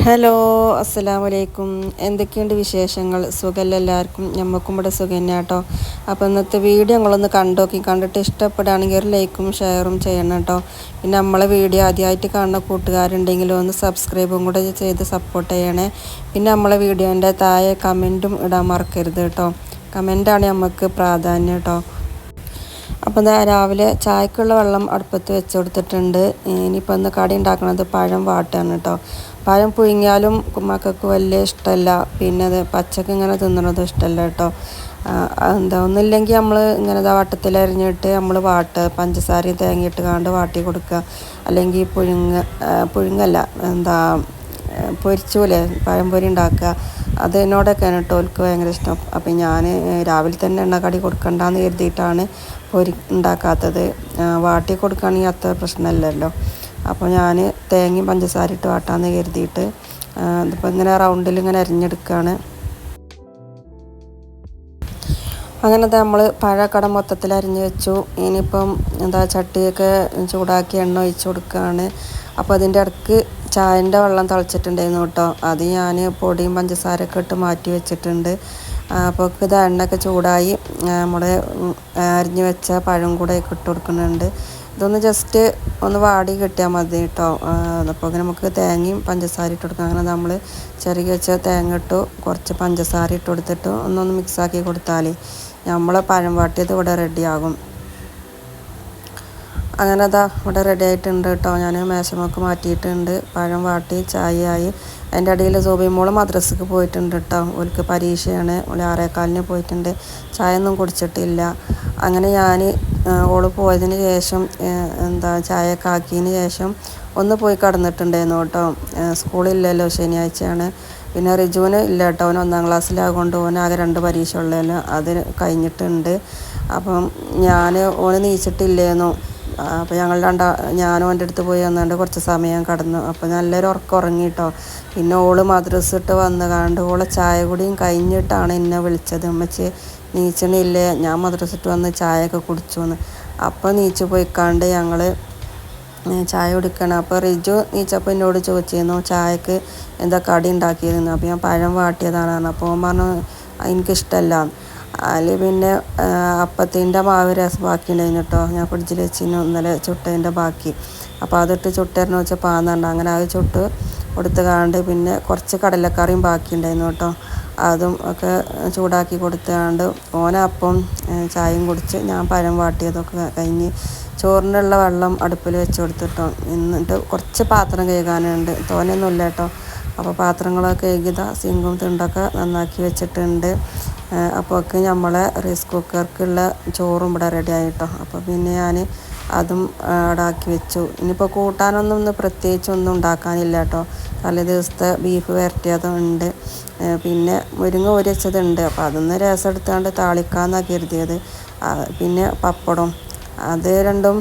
Hello, അസ്സലാമലൈക്കും. എന്തൊക്കെയുണ്ട് വിശേഷങ്ങൾ? സുഖമല്ല എല്ലാവർക്കും? ഞമ്മക്കും ഇവിടെ സുഖം തന്നെ കേട്ടോ. അപ്പോൾ ഇന്നത്തെ വീഡിയോ നിങ്ങളൊന്ന് കണ്ടിട്ട് ഇഷ്ടപ്പെടുകയാണെങ്കിൽ ഒരു ലൈക്കും ഷെയറും ചെയ്യണം കേട്ടോ. പിന്നെ നമ്മളെ വീഡിയോ ആദ്യമായിട്ട് കാണുന്ന കൂട്ടുകാരുണ്ടെങ്കിലും ഒന്ന് സബ്സ്ക്രൈബും കൂടെ ചെയ്ത് സപ്പോർട്ട് ചെയ്യണേ. പിന്നെ നമ്മളെ വീഡിയോൻ്റെ താഴെ കമൻറ്റും ഇടാൻ മറക്കരുത് കേട്ടോ. കമൻറ്റാണ് നമുക്ക് പ്രാധാന്യം കേട്ടോ. അപ്പോൾ ഇതാ രാവിലെ ചായക്കുള്ള വെള്ളം അടുപ്പത്ത് വെച്ച് കൊടുത്തിട്ടുണ്ട്. ഇനിയിപ്പോൾ ഒന്ന് കടി ഉണ്ടാക്കുന്നത് പഴം വാട്ടാണ് കേട്ടോ. പഴം പുഴുങ്ങിയാലും മക്കൾക്ക് വലിയ ഇഷ്ടമല്ല, പിന്നെ അത് പച്ചക്ക് ഇങ്ങനെ തിന്നണതും ഇഷ്ടമല്ല കേട്ടോ. ഒന്നുമില്ലെങ്കിൽ നമ്മൾ ഇങ്ങനെ വട്ടത്തിലരിഞ്ഞിട്ട് നമ്മൾ പഞ്ചസാരയും തേങ്ങയിട്ട് കാണ്ട് വാട്ടി കൊടുക്കുക. അല്ലെങ്കിൽ പുഴുങ്ങല്ല പൊരിച്ചൂലേ പഴംപൊരി ഉണ്ടാക്കുക, അതിനോടൊക്കെയാണ് കേട്ടോ ഓൽക്ക് ഭയങ്കര ഇഷ്ടം. അപ്പം ഞാൻ രാവിലെ തന്നെ എണ്ണക്കടി കൊടുക്കണ്ടെന്ന് കരുതിയിട്ടാണ് പൊരി ഉണ്ടാക്കാത്തത്. വാട്ടി കൊടുക്കുകയാണെങ്കിൽ അത്ര പ്രശ്നമില്ലല്ലോ. അപ്പോൾ ഞാൻ തേങ്ങയും പഞ്ചസാര ഇട്ട് വാട്ടാന്ന് കരുതിയിട്ട് ഇതിപ്പോൾ ഇങ്ങനെ റൗണ്ടിൽ ഇങ്ങനെ അരിഞ്ഞെടുക്കുകയാണ്. അങ്ങനത്തെ നമ്മൾ പഴക്കട മൊത്തത്തിൽ അരിഞ്ഞ് വെച്ചു. ഇനിയിപ്പം ചട്ടിയൊക്കെ ചൂടാക്കി എണ്ണ ഒഴിച്ച് കൊടുക്കുകയാണ്. അപ്പോൾ അതിൻ്റെ ഇടയ്ക്ക് ചായൻ്റെ വെള്ളം തിളച്ചിട്ടുണ്ടായിരുന്നു കേട്ടോ. അത് ഞാൻ പൊടിയും പഞ്ചസാരയൊക്കെ ഇട്ട് മാറ്റി വെച്ചിട്ടുണ്ട്. അപ്പോൾ ഇത് എണ്ണയൊക്കെ ചൂടായി നമ്മുടെ അരിഞ്ഞ് വെച്ച പഴം കൂടെ ഇട്ട് കൊടുക്കുന്നുണ്ട്. ഇതൊന്ന് ജസ്റ്റ് ഒന്ന് വാടി കിട്ടിയാൽ മതി കേട്ടോ. അപ്പോൾ നമുക്ക് തേങ്ങയും പഞ്ചസാര ഇട്ട് കൊടുക്കാം. അങ്ങനെ നമ്മൾ ചെറുകി വെച്ച തേങ്ങ ഇട്ടു, കുറച്ച് പഞ്ചസാര ഇട്ട് കൊടുത്തിട്ട് ഒന്നൊന്ന് മിക്സാക്കി കൊടുത്താൽ നമ്മൾ പഴം വാട്ടിയത് ഇവിടെ റെഡിയാകും. അങ്ങനെ അതാ ഇവിടെ റെഡി ആയിട്ടുണ്ട് കേട്ടോ. ഞാൻ മേശമൊക്കെ മാറ്റിയിട്ടുണ്ട്. പഴം വാട്ടി ചായയായി. അതിൻ്റെ ഇടയിൽ സോബിമോള് മദ്രസക്ക് പോയിട്ടുണ്ട് കേട്ടോ. ഓൾക്ക് പരീക്ഷയാണ്. ഓൾ 6:15 പോയിട്ടുണ്ട്. ചായ ഒന്നും കുടിച്ചിട്ടില്ല. അങ്ങനെ ഞാൻ ഓള് പോയതിന് ശേഷം ചായയൊക്കെ ആക്കിയതിന് ശേഷം ഒന്ന് പോയി കിടന്നിട്ടുണ്ടായിരുന്നു കേട്ടോ. സ്കൂളില്ലല്ലോ, ശനിയാഴ്ചയാണ്. പിന്നെ റിജുവിന് ഇല്ല കേട്ടോ. അവൻ 1ാം ക്ലാസ്സിലാകൊണ്ട് ഓനാകെ 2 പരീക്ഷ ഉള്ളതിന് അത് കഴിഞ്ഞിട്ടുണ്ട്. അപ്പം ഓന് നീച്ചിട്ടില്ലേന്നു. അപ്പോൾ ഞാനും എൻ്റെ അടുത്ത് പോയി വന്നുകൊണ്ട് കുറച്ച് സമയം കിടന്നു. അപ്പോൾ നല്ലൊരു ഉറങ്ങി കേട്ടോ. പിന്നെ ഓള് മദ്രസ ഇട്ട് വന്ന് ഓളെ ചായ കുടിയും കഴിഞ്ഞിട്ടാണ് എന്നെ വിളിച്ചത്. ഉമ്മച്ചി നീച്ചണില്ലേ, ഞാൻ മദ്രസ ഇട്ട് വന്ന് ചായയൊക്കെ കുടിച്ചു എന്ന്. അപ്പോൾ നീച്ച് പോയിക്കാണ്ട് ഞങ്ങൾ ചായ കുടിക്കണം. അപ്പോൾ റിജു നീച്ചപ്പോൾ എന്നോട് ചോദിച്ചിരുന്നു ചായക്ക് എന്താ കടി ഉണ്ടാക്കിയിരുന്നു. അപ്പോൾ ഞാൻ പഴം വാട്ടിയതാണ്. അപ്പോൾ ഓൻ പറഞ്ഞു എനിക്കിഷ്ടമല്ല. അതിൽ പിന്നെ അപ്പത്തിൻ്റെ മാവ് ബാക്കി ഉണ്ടായിരുന്നു കേട്ടോ. ഞാൻ ഫ്രിഡ്ജിൽ വെച്ചിരുന്നു ഇന്നലെ ചുട്ടതിൻ്റെ ബാക്കി. അപ്പോൾ അതിട്ട് ചുട്ടരന്ന് വെച്ചാൽ പാന്നുണ്ട്. അങ്ങനെ അത് ചുട്ട് കൊടുത്തുകാണ്ട് പിന്നെ കുറച്ച് കടലക്കറിയും ബാക്കി ഉണ്ടായിരുന്നു കേട്ടോ. അതും ഒക്കെ ചൂടാക്കി കൊടുത്തുകാണ്ട് ഓനപ്പം ചായയും കുടിച്ച് ഞാൻ പഴം വാട്ടിയതൊക്കെ കഴിഞ്ഞ് ചോറിനുള്ള വെള്ളം അടുപ്പിൽ വെച്ച് കൊടുത്തിട്ടോ. എന്നിട്ട് കുറച്ച് പാത്രം കഴുകാനുണ്ട്, തോനെയൊന്നുമില്ല കേട്ടോ. അപ്പോൾ പാത്രങ്ങളൊക്കെ കഴുകിയതാ സിങ്കും തിണ്ടൊക്കെ നന്നാക്കി വെച്ചിട്ടുണ്ട്. അപ്പോഴൊക്കെ നമ്മളെ റൈസ് കുക്കർക്കുള്ള ചോറും ഇവിടെ റെഡി ആയിട്ടോ. അപ്പോൾ പിന്നെ ഞാൻ അതും ആക്കി വെച്ചു. ഇനിയിപ്പോൾ കൂട്ടാനൊന്നും പ്രത്യേകിച്ചൊന്നും ഉണ്ടാക്കാനില്ല കേട്ടോ. തലേ ദിവസത്തെ ബീഫ് വരട്ടിയതും ഉണ്ട്, പിന്നെ മുരിങ്ങ ഊരി വെച്ചതുണ്ട്. അപ്പോൾ അതൊന്ന് രസം എടുത്തുകൊണ്ട് താളിക്കാമെന്നാണ് കരുതിയത്. പിന്നെ പപ്പടം, അത് രണ്ടും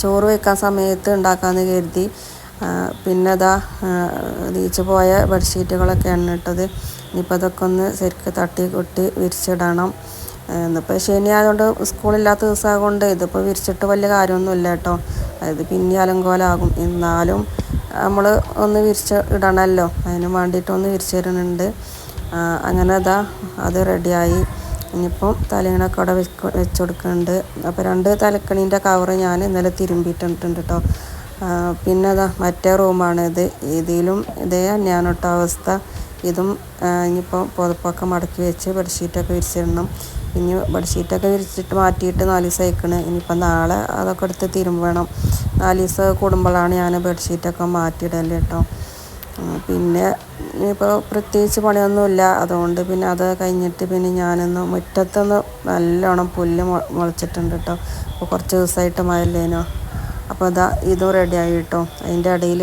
ചോറ് വയ്ക്കാൻ സമയത്ത് ഉണ്ടാക്കാമെന്ന് കരുതി. പിന്നെ നീച്ച് പോയ ബെഡ്ഷീറ്റുകളൊക്കെയാണ് ഇട്ടത്. ഇനിയിപ്പോൾ അതൊക്കെ ഒന്ന് ശരിക്ക് തട്ടി കൊട്ടി വിരിച്ചിടണം. ഇന്നിപ്പോൾ ശനി ആയതുകൊണ്ട് സ്കൂളില്ലാത്ത ദിവസമായതുകൊണ്ട് ഇതിപ്പോൾ വിരിച്ചിട്ട് വലിയ കാര്യമൊന്നുമില്ല കേട്ടോ. അത് പിന്നെ അലങ്കോലാകും. എന്നാലും നമ്മൾ ഒന്ന് വിരിച്ച് ഇടണമല്ലോ, അതിന് വേണ്ടിയിട്ടൊന്ന് വിരിച്ചിടുന്നുണ്ട്. അങ്ങനെ അത് റെഡിയായി. ഇനിയിപ്പം തലയിണൊക്കെ അവിടെ വെച്ച് കൊടുക്കുന്നുണ്ട്. അപ്പോൾ 2 തലക്കണീൻ്റെ കവറ് ഞാൻ ഇന്നലെ തിരുമ്പിയിട്ടുണ്ട് കേട്ടോ. പിന്നെ മറ്റേ റൂമാണ് ഇത്. ഇതിലും ഇതേ തന്നെയാണ് കേട്ടോ അവസ്ഥ. ഇതും ഇനിയിപ്പോൾ പുതപ്പൊക്കെ മടക്കി വെച്ച് ബെഡ്ഷീറ്റൊക്കെ വിരിച്ചിടണം. ഇനി ബെഡ്ഷീറ്റൊക്കെ വിരിച്ചിട്ട് മാറ്റിയിട്ട് 4 ദിവസം ആയിക്കണ്. ഇനിയിപ്പോൾ നാളെ അതൊക്കെ എടുത്ത് തിരുമ്പണം. 4 ദിവസം കൂടുമ്പോഴാണ് ഞാൻ ബെഡ്ഷീറ്റൊക്കെ മാറ്റിയിടല് കേട്ടോ. പിന്നെ ഇനിയിപ്പോൾ പ്രത്യേകിച്ച് പണിയൊന്നുമില്ല. അതുകൊണ്ട് പിന്നെ അത് കഴിഞ്ഞിട്ട് പിന്നെ ഞാനൊന്ന് മുറ്റത്തൊന്ന് നല്ലോണം പുല്ല് മുളച്ചിട്ടുണ്ട് കേട്ടോ. അപ്പോൾ കുറച്ച് ദിവസമായിട്ട് മഴയില്ലേനോ. അപ്പോൾ ഇതും റെഡിയായി കേട്ടോ. അതിൻ്റെ ഇടയിൽ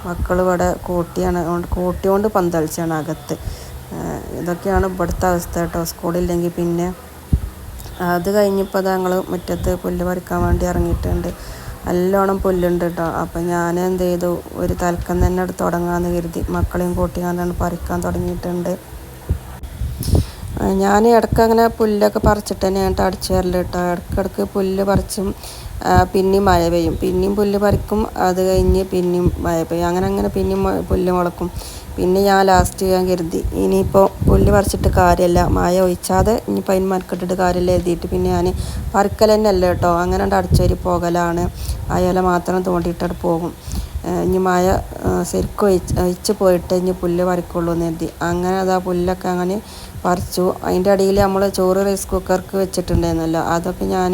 മക്കൾ ഇവിടെ കൂട്ടി കൊണ്ട് പന്തളിച്ചാണ് അകത്ത്. ഇതൊക്കെയാണ് ഇവിടുത്തെ അവസ്ഥ കേട്ടോ. സ്കൂളില്ലെങ്കിൽ പിന്നെ അത് കഴിഞ്ഞപ്പോൾ ഞങ്ങൾ മുറ്റത്ത് പുല്ല് പറിക്കാൻ വേണ്ടി ഇറങ്ങിയിട്ടുണ്ട്. നല്ലോണം പുല്ലുണ്ട് കേട്ടോ. അപ്പം ഞാൻ എന്ത് ചെയ്തു, ഒരു തലക്കം തന്നെ എടുത്ത് തുടങ്ങാമെന്ന് കരുതി മക്കളെയും കൂട്ടിക്കാണ്ടാണ് പറിക്കാൻ തുടങ്ങിയിട്ടുണ്ട്. ഞാൻ ഇടയ്ക്ക് അങ്ങനെ പുല്ലൊക്കെ പറിച്ചിട്ട് തന്നെയാണ് അടിച്ചു വരൽ കേട്ടോ. ഇടയ്ക്കിടയ്ക്ക് പുല്ല് പറിച്ചും പിന്നെയും മഴ പെയ്യും, പിന്നെയും പുല്ല് പറിക്കും. അത് കഴിഞ്ഞ് പിന്നെയും മഴ പെയ്യും, അങ്ങനെ പിന്നെയും പുല്ല് മുളക്കും. പിന്നെ ഞാൻ ലാസ്റ്റ് ഞാൻ കരുതി ഇനിയിപ്പോൾ പുല്ല് പറിച്ചിട്ട് കാര്യമല്ല, മഴ ഒഴിച്ചാതെ ഇനിയിപ്പോൾ അതിന് മരക്കെട്ടിട്ട് കാര്യമില്ല എഴുതിയിട്ട് പിന്നെ ഞാൻ പറിക്കൽ തന്നെ അല്ല കേട്ടോ, അങ്ങനെ അടിച്ചേരി പോകലാണ്. ആ ഇല മാത്രം തോണ്ടിയിട്ടവിടെ പോകും. ഇനി മഴ ശരിക്കും ഒഴിച്ച് പോയിട്ട് ഇനി പുല്ല് പറിക്കുള്ളൂ എന്ന് കരുതി അങ്ങനെ അതാ പുല്ലൊക്കെ അങ്ങനെ പറിച്ചു. അതിൻ്റെ അടിയിൽ നമ്മൾ ചോറ് റൈസ് കുക്കർക്ക് വെച്ചിട്ടുണ്ടായിരുന്നല്ലോ, അതൊക്കെ ഞാൻ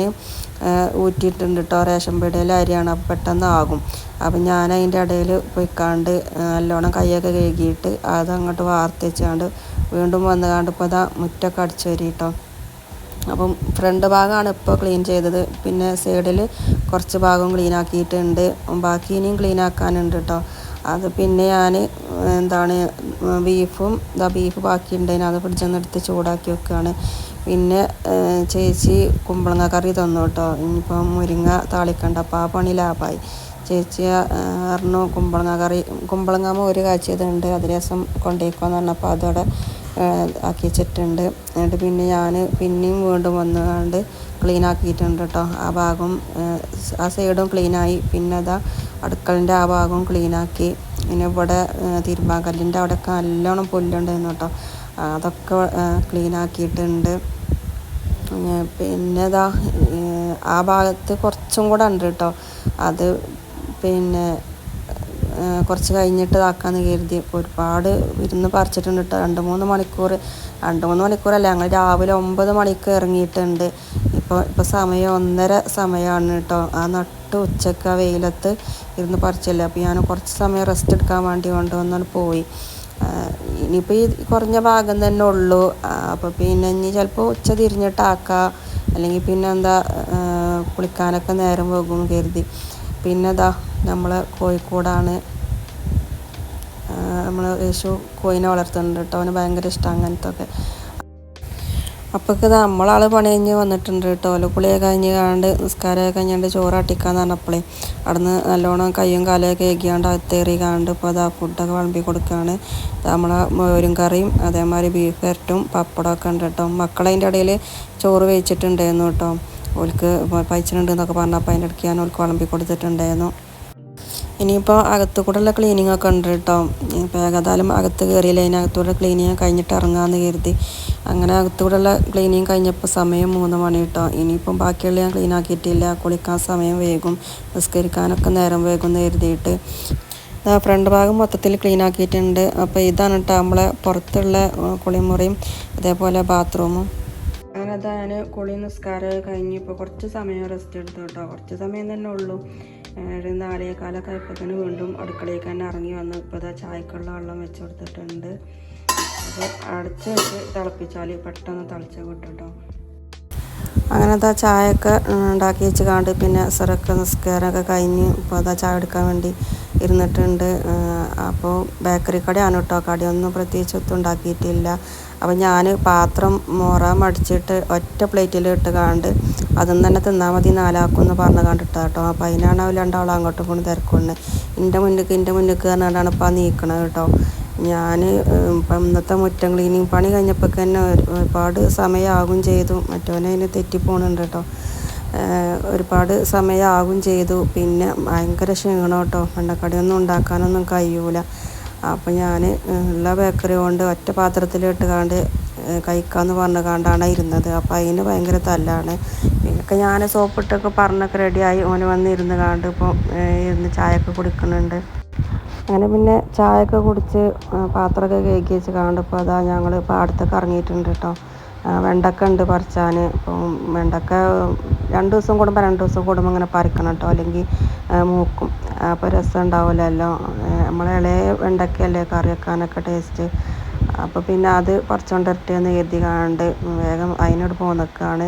ഊറ്റിയിട്ടുണ്ട് കേട്ടോ. റേഷൻ പീടികയിലെ അരിയാണ്, അപ്പം പെട്ടെന്നാകും. അപ്പം ഞാൻ അതിൻ്റെ ഇടയിൽ പോയിക്കാണ്ട് നല്ലോണം കൈയൊക്കെ കഴുകിയിട്ട് അതങ്ങോട്ട് വാർത്ത് വെച്ചാണ്ട് വീണ്ടും വന്നുകാണ്ട് ഇപ്പോൾ അതാ മുറ്റൊക്കെ അടിച്ചു വരി കേട്ടോ. അപ്പം ഫ്രണ്ട് ഭാഗമാണ് ഇപ്പോൾ ക്ലീൻ ചെയ്തത്, പിന്നെ സൈഡിൽ കുറച്ച് ഭാഗം ക്ലീൻ ആക്കിയിട്ടുണ്ട്, ബാക്കി ഇനിയും ക്ലീൻ ആക്കാനുണ്ട് കേട്ടോ. അത് പിന്നെ ഞാൻ ബീഫ് ബാക്കിയുണ്ടായിരുന്നു, അത് ഫ്രിഡ്ജിൽ നിന്ന് എടുത്ത് ചൂടാക്കി വെക്കുകയാണ്. പിന്നെ ചേച്ചി കുമ്പളങ്ങ കറി തന്നു കേട്ടോ. ഇനിയിപ്പം മുരിങ്ങ താളിക്കണ്ട, അപ്പോൾ ആ പണി ലാഭമായി. ചേച്ചി പറഞ്ഞു കുമ്പളങ്ങ ഒരു കാഴ്ചതുണ്ട്, അത് രസം കൊണ്ടുപോയിക്കോന്ന് പറഞ്ഞപ്പോൾ അതോടെ ആക്കി വെച്ചിട്ടുണ്ട്. എന്നിട്ട് പിന്നെ ഞാൻ പിന്നെയും വീണ്ടും വന്നുകൊണ്ട് ക്ലീൻ ആക്കിയിട്ടുണ്ട് കേട്ടോ. ആ ഭാഗം ആ സൈഡും ക്ലീനായി. പിന്നെ അതാ അടുക്കളൻ്റെ ആ ഭാഗവും ക്ലീനാക്കി. പിന്നെ ഇവിടെ തിരുമ്പാൻ കല്ലിൻ്റെ അവിടെയൊക്കെ നല്ലോണം പുല്ലുണ്ടായിരുന്നു കേട്ടോ, അതൊക്കെ ക്ലീനാക്കിയിട്ടുണ്ട്. പിന്നെ ഇതാ ആ ഭാഗത്ത് കുറച്ചും കൂടെ ഉണ്ട് കേട്ടോ, അത് പിന്നെ കുറച്ച് കഴിഞ്ഞിട്ട് ഇതാക്കാമെന്ന് കരുതി. ഒരുപാട് ഇരുന്ന് പറിച്ചിട്ടുണ്ട് കേട്ടോ. 2-3 മണിക്കൂറല്ല, ഞങ്ങൾ രാവിലെ 9 മണിക്ക് ഇറങ്ങിയിട്ടുണ്ട്. ഇപ്പോൾ സമയം 1:30 സമയമാണ് കേട്ടോ. ആ നട്ട് ഉച്ചക്ക് ആ വെയിലത്ത് ഇരുന്ന് പറിച്ചില്ല. അപ്പോൾ ഞാൻ കുറച്ച് സമയം റെസ്റ്റ് എടുക്കാൻ വേണ്ടി കൊണ്ടുവന്നാണ് പോയി. ഇനിയിപ്പോൾ ഈ കുറഞ്ഞ ഭാഗം തന്നെ ഉള്ളൂ. അപ്പോൾ പിന്നെ ഇനി ചിലപ്പോൾ ഉച്ച തിരിഞ്ഞിട്ടാക്കാം, അല്ലെങ്കിൽ പിന്നെ കുളിക്കാനൊക്കെ നേരം പോകും കരുതി. പിന്നെ നമ്മൾ കോഴിക്കോടാണ്, നമ്മൾ യേശു കോഴിനെ വളർത്തുന്നുണ്ട് കേട്ടോ, അവന് ഭയങ്കര ഇഷ്ടം അങ്ങനത്തെ ഒക്കെ. അപ്പോഴേക്ക് നമ്മളാൾ പണി കഴിഞ്ഞ് വന്നിട്ടുണ്ട് കേട്ടോ. കുളിയൊക്കെ കഴിഞ്ഞ് കാണ്ട് നിസ്കാരമൊക്കെ കഴിഞ്ഞാണ്ട് ചോറാട്ടിക്കാന്ന് പറഞ്ഞപ്പോഴേ അവിടുന്ന് നല്ലോണം കയ്യും കാലൊക്കെ ഏകിയാണ്ട് അകത്തേറി കാണ്ട് ഇപ്പോൾ അതാ ഫുഡൊക്കെ വിളമ്പി കൊടുക്കുകയാണ്. നമ്മളെ മോരും കറിയും അതേമാതിരി ബീഫ് വരട്ടും പപ്പടമൊക്കെ ഉണ്ട് കേട്ടോ. മക്കളതിൻ്റെ ഇടയിൽ ചോറ് വേവിച്ചിട്ടുണ്ടായിരുന്നു കേട്ടോ, ഓൽക്ക് പൈച്ചിട്ടുണ്ട് എന്നൊക്കെ പറഞ്ഞപ്പോൾ അതിൻ്റെ ഇടയ്ക്ക് ഞാൻ ഓൽക്ക് വിളമ്പി കൊടുത്തിട്ടുണ്ടായിരുന്നു. ഇനിയിപ്പോൾ അകത്തു കൂടെയുള്ള ക്ലീനിങ് ഒക്കെ ഉണ്ട് കേട്ടോ. ഇപ്പോൾ ഏകദേശം അകത്ത് കയറിയില്ല, അതിനകത്തൂടെ ക്ലീനിങ് കഴിഞ്ഞിട്ട് ഇറങ്ങാമെന്ന് കരുതി. അങ്ങനെ അകത്തുകൂടെയുള്ള ക്ലീനിങ് കഴിഞ്ഞപ്പോൾ സമയം 3 മണി കേട്ടോ. ഇനിയിപ്പം ബാക്കിയുള്ള ഞാൻ ക്ലീൻ ആക്കിയിട്ടില്ല, കുളിക്കാൻ സമയം വൈകും, നിസ്കരിക്കാനൊക്കെ നേരം വൈകും എന്ന് കരുതിയിട്ട് ഫ്രണ്ട് ഭാഗം മൊത്തത്തിൽ ക്ലീൻ ആക്കിയിട്ടുണ്ട്. അപ്പോൾ ഇതാണ് കേട്ടോ നമ്മളെ പുറത്തുള്ള കുളിമുറിയും അതേപോലെ ബാത്റൂമും. അങ്ങനെ ഞാൻ കുളി നിസ്കാരം കഴിഞ്ഞ് ഇപ്പോൾ കുറച്ച് സമയം റെസ്റ്റ് എടുത്തു കേട്ടോ. കുറച്ച് സമയം തന്നെ ഉള്ളൂ. 4:15 ആയപ്പോഴത്തേന് വീണ്ടും അടുക്കളയിലേക്ക് തന്നെ ഇറങ്ങി വന്ന് ഇപ്പോൾ ചായക്കുള്ള വെള്ളം വെച്ച് കൊടുത്തിട്ടുണ്ട്. അപ്പോൾ അടച്ച് വെച്ച് തിളപ്പിച്ചാൽ പെട്ടെന്ന് തിളച്ച് കിട്ടും കേട്ടോ. അങ്ങനെ ചായയൊക്കെ ഉണ്ടാക്കി വെച്ച് കാണ്ട് പിന്നെ അസറൊക്കെ നിസ്കാരമൊക്കെ കഴിഞ്ഞ് ഇപ്പോൾ ചായ എടുക്കാൻ വേണ്ടി ഇരുന്നിട്ടുണ്ട്. അപ്പോൾ ബേക്കറി കടയാണ് കേട്ടോ, കടയൊന്നും പ്രത്യേകിച്ച് ഒത്തും ഉണ്ടാക്കിയിട്ടില്ല. അപ്പോൾ ഞാൻ പാത്രം മോറാൻ മടിച്ചിട്ട് ഒറ്റ പ്ലേറ്റിൽ ഇട്ട് കാണ്ട് അതിൽ തന്നെ തിന്നാൽ മതി 4 ആക്കുമെന്ന് പറഞ്ഞ് കണ്ടിട്ടാ കേട്ടോ. അപ്പോൾ അതിനാണ് അവർ 2 ആളും അങ്ങോട്ടും ഇങ്ങോട്ടും തിരക്കുന്നത്. എൻ്റെ മുന്നിലേക്ക് പറഞ്ഞാണ് ഇപ്പോൾ നീക്കണത് കേട്ടോ. ഞാൻ ഇപ്പം ഇന്നത്തെ മുറ്റം ക്ലീനിങ് പണി കഴിഞ്ഞപ്പോൾ തന്നെ ഒരുപാട് സമയമാകും ചെയ്തു. മറ്റവനെ അതിന് തെറ്റിപ്പോണുണ്ട് കേട്ടോ, ഒരുപാട് സമയമാകും ചെയ്തു. പിന്നെ ഭയങ്കര ക്ഷീണം കേട്ടോ, എണ്ണക്കടിയൊന്നും ഉണ്ടാക്കാനൊന്നും കഴിയൂല. അപ്പം ഞാൻ ഉള്ള ബേക്കറി കൊണ്ട് ഒറ്റ പാത്രത്തിലിട്ട് കാണ്ട് കഴിക്കാമെന്ന് പറഞ്ഞ് കാണ്ടാണ് ഇരുന്നത്. അപ്പോൾ അതിന് ഭയങ്കര തല്ലാണ്. പിന്നൊക്കെ ഞാൻ സോപ്പിട്ടൊക്കെ പറഞ്ഞൊക്കെ റെഡിയായി ഓന് വന്നിരുന്ന് കാണ്ട് ഇപ്പോൾ ഇരുന്ന് ചായയൊക്കെ കുടിക്കുന്നുണ്ട്. അങ്ങനെ പിന്നെ ചായയൊക്കെ കുടിച്ച് പാത്രമൊക്കെ കഴുകി വെച്ച് കാണ്ട് ഇപ്പോൾ ഞങ്ങൾ പാടത്തൊക്കെ ഇറങ്ങിയിട്ടുണ്ട് കേട്ടോ. വെണ്ടക്ക ഉണ്ട് പറിച്ചാൻ. അപ്പം വെണ്ടക്ക 2 ദിവസം കൂടുമ്പോൾ ഇങ്ങനെ പറിക്കണം കേട്ടോ, അല്ലെങ്കിൽ മൂക്കും. അപ്പോൾ രസം ഉണ്ടാവില്ലല്ലോ, നമ്മളെ ഇളയ വെണ്ടക്കയല്ലേ കറി വെക്കാനൊക്കെ ടേസ്റ്റ്. അപ്പോൾ പിന്നെ അത് പറിച്ചുകൊണ്ട് വരട്ടെയെന്ന് കരുതി കാണ്ട് വേഗം അതിനോട് പോന്നൊക്കെയാണ്.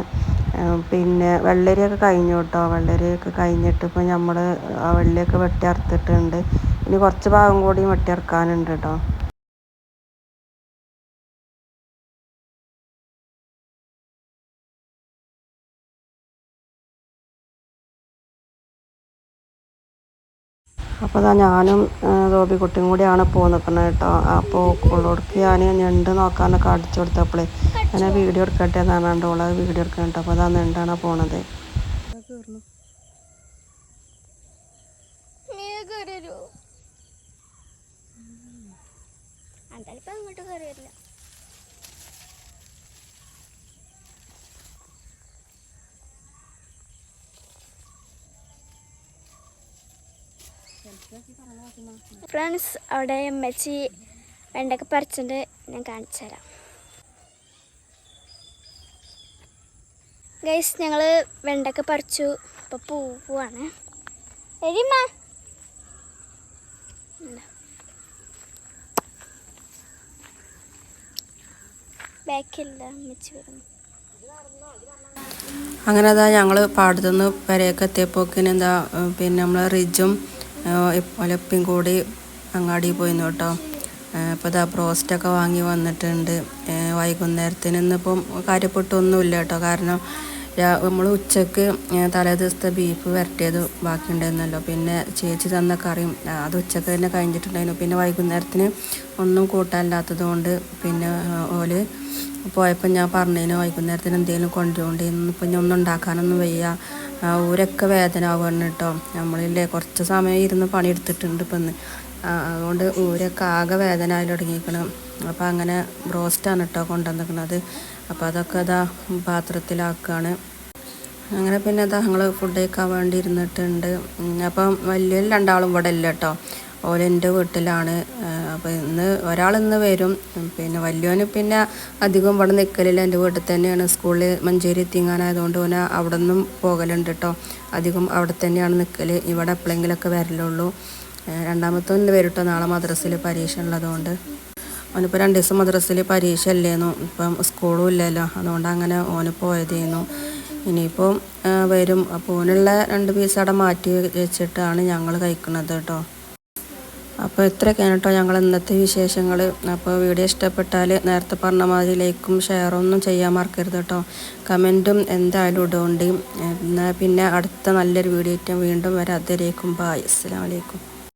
പിന്നെ വെള്ളരിയൊക്കെ കഴിഞ്ഞു കേട്ടോ. വെള്ളരിയൊക്കെ കഴിഞ്ഞിട്ട് ഇപ്പോൾ നമ്മൾ ആ വെള്ളിയൊക്കെ വെട്ടി അറുത്തിട്ടുണ്ട്. ഇനി കുറച്ച് ഭാഗം കൂടി വെട്ടി ഇറക്കാനുണ്ട് കേട്ടോ. അപ്പോൾ ഞാനും റോബിക്കുട്ടിയും കൂടിയാണ് നിൽക്കുന്നത് കേട്ടോ. അപ്പോൾ ഉള്ളോടക്ക് ഞാൻ ഞണ്ട് നോക്കാനൊക്കെ അടിച്ചു കൊടുത്തപ്പോഴേ ഞാൻ വീഡിയോ എടുക്കട്ടെ എന്ന് പറഞ്ഞുകൊണ്ട് വീഡിയോ എടുക്കണം കേട്ടോ. അപ്പോൾ ഞണ്ടാണ് പോണത്. എന്തായാലും ഇപ്പം അങ്ങോട്ട് കയറി വരില്ല. ഫ്രണ്ട്സ്, അവിടെ അമ്മച്ചി വെണ്ടൊക്കെ പറിച്ചിട്ട് ഞാൻ കാണിച്ചു തരാം. ഗൈസ്, ഞങ്ങൾ വെണ്ടൊക്കെ പറിച്ചു. ഇപ്പോൾ പോവാണ്. എരിമ്മ ബാക്കില്ല, അമ്മച്ചി വരുന്നു. അങ്ങനെ അതാ ഞങ്ങൾ പാടത്തുനിന്ന് പെരയൊക്കെ എത്തിയപ്പോക്കിന് എന്താ പിന്നെ നമ്മൾ റിജും ഒലപ്പയും കൂടി അങ്ങാടി പോയിരുന്നു കേട്ടോ. അപ്പോൾ ഇതാ ബ്രോസ്റ്റൊക്കെ വാങ്ങി വന്നിട്ടുണ്ട്. വൈകുന്നേരത്തിന് ഇന്നിപ്പം കാര്യപ്പെട്ടൊന്നുമില്ല കേട്ടോ. കാരണം നമ്മൾ ഉച്ചക്ക് തലേ ദിവസത്തെ ബീഫ് വരട്ടിയത് ബാക്കിയുണ്ടായിരുന്നല്ലോ. പിന്നെ ചേച്ചി തന്ന കറിയും അത് ഉച്ചക്ക് തന്നെ കഴിഞ്ഞിട്ടുണ്ടായിരുന്നു. പിന്നെ വൈകുന്നേരത്തിന് ഒന്നും കൂട്ടാനില്ലാത്തത് കൊണ്ട് പിന്നെ ഓല് പോയപ്പോൾ ഞാൻ പറഞ്ഞതിന് വൈകുന്നേരത്തിന് എന്തെങ്കിലും കൊണ്ടുപോകേണ്ടി. ഇന്നിപ്പം ഇനി ഒന്നും ഉണ്ടാക്കാനൊന്നും വയ്യ, ഊരൊക്കെ വേദന ആവുകയാണ് കേട്ടോ. നമ്മളില്ലേ കുറച്ച് സമയം ഇരുന്ന് പണിയെടുത്തിട്ടുണ്ട് ഇപ്പം ഇന്ന്. അതുകൊണ്ട് ഊരൊക്കെ ആകെ വേദന ആയി തുടങ്ങിയിരിക്കണം. അപ്പോൾ അങ്ങനെ ബ്രോസ്റ്റാണ് കേട്ടോ കൊണ്ടുവന്നിരിക്കുന്നത്. അപ്പോൾ അതൊക്കെ അതാ പാത്രത്തിലാക്കുകയാണ്. അങ്ങനെ പിന്നെ അതാ ഞങ്ങൾ ഫുഡ് കഴിക്കാൻ വേണ്ടി ഇരുന്നിട്ടുണ്ട്. അപ്പം വലിയ രണ്ടാളും ഇവിടെ ഇല്ല കേട്ടോ. ഓല് എൻ്റെ വീട്ടിലാണ്. അപ്പോൾ ഒരാളിന്ന് വരും. പിന്നെ വലിയവന് പിന്നെ അധികം ഇവിടെ നിൽക്കലില്ല, എൻ്റെ വീട്ടിൽ തന്നെയാണ്. സ്കൂളിൽ മഞ്ചേരി എത്തിങ്ങാനായതുകൊണ്ട് ഓന് അവിടെ നിന്നും പോകലുണ്ട് കേട്ടോ. അധികം അവിടെ തന്നെയാണ് നിൽക്കൽ. ഇവിടെ എപ്പോഴെങ്കിലുമൊക്കെ വരലുള്ളൂ. രണ്ടാമത്തെ വരും കേട്ടോ. നാളെ മദ്രസയിൽ പരീക്ഷ ഉള്ളതുകൊണ്ട്. ഓനിപ്പോൾ 2 ദിവസം മദ്രസയിൽ പരീക്ഷ അല്ലേന്നു. ഇപ്പം സ്കൂളും ഇല്ലല്ലോ, അതുകൊണ്ട് അങ്ങനെ ഓന് പോയതേന്നു. ഇനിയിപ്പം വരും. അപ്പോൾ ഓനുള്ള 2 പീസ് അവിടെ മാറ്റി വെച്ചിട്ടാണ് ഞങ്ങൾ കഴിക്കുന്നത് കേട്ടോ. അപ്പോൾ ഇത്രയൊക്കെയാണ് കേട്ടോ ഞങ്ങൾ ഇന്നത്തെ വിശേഷങ്ങൾ. അപ്പോൾ വീഡിയോ ഇഷ്ടപ്പെട്ടാൽ നേരത്തെ പറഞ്ഞ മാതിരി ലൈക്കും ഷെയറൊന്നും ചെയ്യാൻ മറക്കരുത് കേട്ടോ. കമൻറ്റും എന്തായാലും ഇടുകൊണ്ട്. പിന്നെ അടുത്ത നല്ലൊരു വീഡിയോ ആയിട്ട് വീണ്ടും വരാം. അതുവരേക്കും ബായ്. അസ്സലാമു അലൈക്കും.